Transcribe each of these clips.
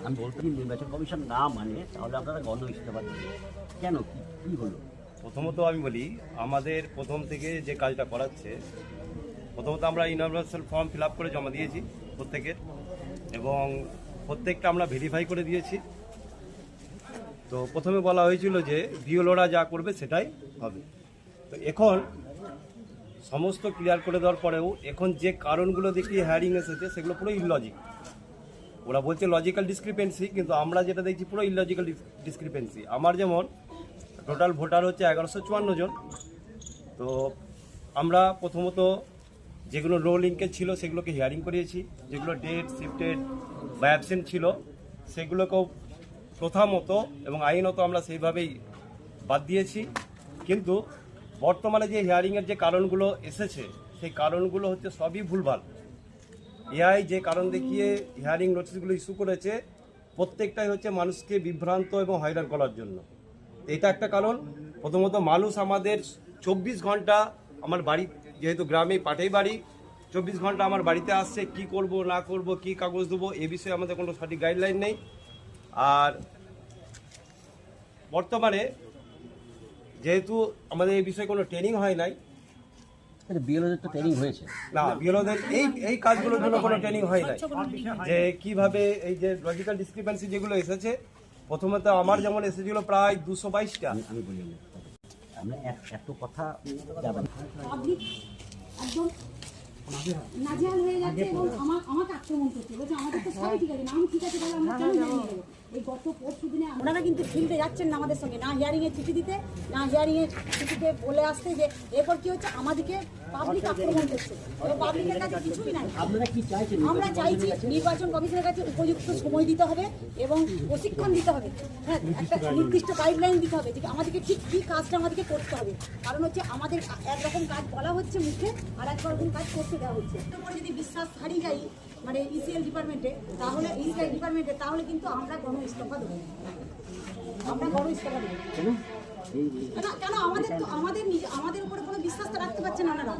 আমি বলতে নির্বাচন কমিশন না মানে তাহলে আপনারা গণ হিসেবে পারেন কেন, কি হলো? প্রথমত আমি বলি, আমাদের প্রথম থেকে যে কাজটা করাচ্ছে, প্রথমত আমরা ইউনিভার্সাল ফর্ম ফিল আপ করে জমা দিয়েছি প্রত্যেকের, এবং প্রত্যেকটা আমরা ভেরিফাই করে দিয়েছি। তো প্রথমে বলা হয়েছিল যে বিএলওরা যা করবে সেটাই হবে। তো এখন সমস্ত ক্লিয়ার করে দেওয়ার পরেও এখন যে কারণগুলো দেখিয়ে হায়ারিং এসেছে সেগুলো পুরো ইললজিক। ওরা বলছে লজিক্যাল ডিসক্রিপেন্সি, কিন্তু আমরা যেটা দেখছি পুরো ইললজিক্যাল ডিসক্রিপেন্সি। আমার যেমন টোটাল ভোটার হচ্ছে 1154 জন। তো আমরা প্রথমত যেগুলো লো লিঙ্কেজ ছিল সেগুলোকে হিয়ারিং করিয়েছি, যেগুলো ডেট শিফটেড বা অ্যাবসেন্ট ছিল সেগুলোকেও প্রথা মতো এবং আইনত আমরা সেইভাবেই বাদ দিয়েছি। কিন্তু বর্তমানে যে হিয়ারিংয়ের যে কারণগুলো এসেছে সেই কারণগুলো হচ্ছে সবই ভুলভাল। এআই যে কারণ দেখিয়ে হিয়ারিং নোটিশগুলো ইস্যু করেছে প্রত্যেকটাই হচ্ছে মানুষকে বিভ্রান্ত এবং হয়রান করার জন্য। এটা একটা কারণ। প্রথমত মানুষ আমাদের 24 ঘন্টা আমার বাড়ি, যেহেতু গ্রামে পাটেই বাড়ি, 24 ঘন্টা আমার বাড়িতে আসছে, কি করব না করব, কি কাগজ দেবো এ বিষয়ে আমাদের কোনো সঠিক গাইডলাইন নেই। আর বর্তমানে যেহেতু আমাদের এই বিষয়ে কোনো ট্রেনিং হয় নাই, বিএলওদের তো ট্রেনিং হয়েছে না, বিএলওদের এই কাজগুলোর জন্য কোনো ট্রেনিং হয় নাই, যে কিভাবে এই যে লজিক্যাল ডিসক্রিপেন্সি যেগুলো এসেছে। প্রথমত আমার যেমন এসেছিল প্রায় 222টা। আমি বলি আমরা এত কথা যাবেন একদম নাজেহাল হয়ে যাচ্ছে এবং আমাকে আক্রমণ করছে, বলছে আমাদের তো সবই ঠিক আছে না, আমি ঠিক আছে তাহলে আমরা কেন জানিয়ে দেবো। এই গত পরশু দিনে ওনারা কিন্তু ফিল্ডে যাচ্ছেন না আমাদের সঙ্গে, না হিয়ারিংয়ের চিঠি দিতে, না হিয়ারিংয়ের চিঠিতে বলে আসতে যে এরপর কি হচ্ছে আমাদেরকে পাবলিক আক্রমণ করছে। পাবলিকের কাছে কিছুই নাই। আপনারা কি চাইছেন? আমরা চাইছি নির্বাচন কমিশনের কাছে উপযুক্ত সময় দিতে হবে এবং প্রশিক্ষণ দিতে হবে। হ্যাঁ, একটা নির্দিষ্ট গাইডলাইন দিতে হবে যে আমাদেরকে ঠিক কী কাজটা আমাদেরকে করতে হবে। কারণ হচ্ছে আমাদের একরকম কাজ বলা হচ্ছে মুখে, আর একরকম কাজ করতে দেওয়া হচ্ছে। তারপরে যদি বিশ্বাস হারিয়ে যাই মানে ইসিএল ডিপার্টমেন্টে, তাহলে কিন্তু আমরা গণ ইস্তফা দেবো। আমরা গণ ইস্তফা দেবো কেন? আমাদের উপরে কোনো বিশ্বাসটা রাখতে পারছে না ওনারা।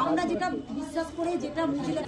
আমরা যেটা বিশ্বাস করে যেটা বুঝলে